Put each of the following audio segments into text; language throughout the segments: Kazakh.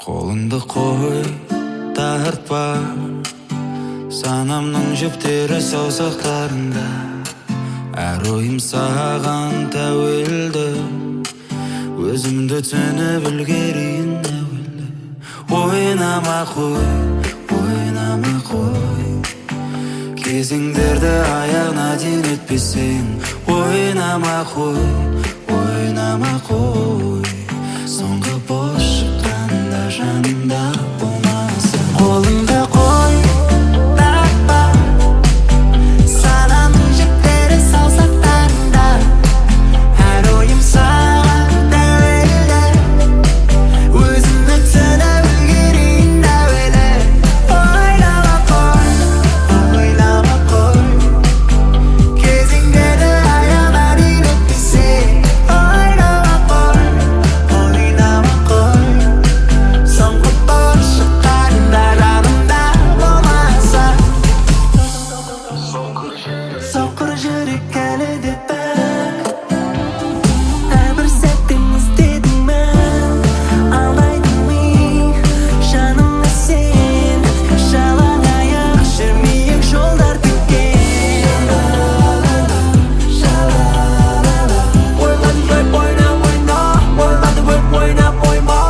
Қолыңды қой, тартпа, санамның жіптері саусақтарында. Әр ойым саған тәуелді, өзімді түсініп үлгерейін әуелі. Ойнама қой, кезеңдерді аяғына дейін өтпесең. Ойнама қой, соңғы бос шыққанда жанымда болмасың. Қолыңды қой, тартпа, санамның жіптері саусақтарында. Әр ойым саған тәуелді, өзімді түсініп үлгерейін әуелі. Ойнама қой, кезеңдерді аяғына дейін өтпесең. Ойнама қой, соңғы бос шыққанда жанымда болмасың. Соқыр жүрек әлі де пәк, әрбір сәттің іздедің мән. Алдайдың ми, жанымда сен, жалаң аяқ жүрмейік жолдар тіккен. Ойлады деп ойнап ойна, ойлады деп ойнап ойма.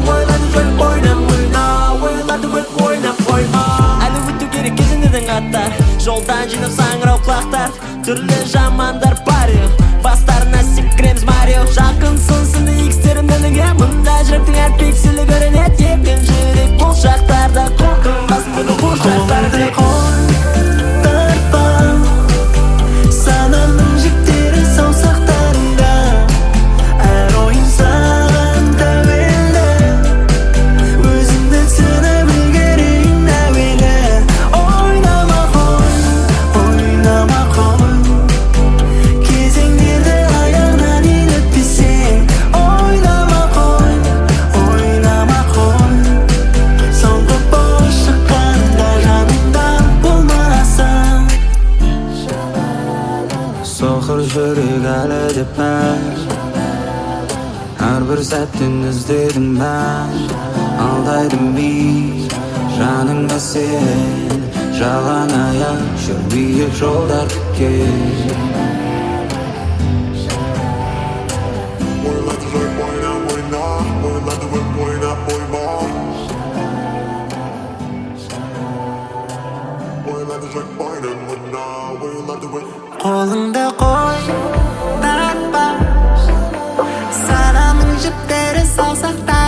Ойлады деп ойнап ойна, ойлады деп ойнап ойма. Әлі өту керек кезеңдердің аттар, жолдан жинап саңырау құлақтар. Түрлі жамандар бар ю, бастарына секіреміз Марио. Жақынсың сынды икстерімді неге, мұнда жүректің әр пикселі көрінеді. Екен жүрек бұл шақтарда, қорқынбасын түні бұл шақтарда. Қолыңды қой, тартпа, санамның жіптері саусақтарында. Әр ойым саған тәуелді, өзімді түсініп үлгерейін әуелі. Ойнама қой, кезеңдерді аяғына дейін өтпесең. Ойнама қой, соңғы бос шыққанда жанымда болмасың. Соқыр жүрек әлі де пәк, әрбір сәттен іздедім мән. Алдайдым би, жаныңда сен, жалаң аяқ жүрмейік жолдар тіккен. Ойлады деп ойнап ойна, ойлады деп ойнап ойма. Ойлады деп ойнап ойна, ойлады деп. Қолыңды қой, тартпа, санамның жіптері саусақтарында.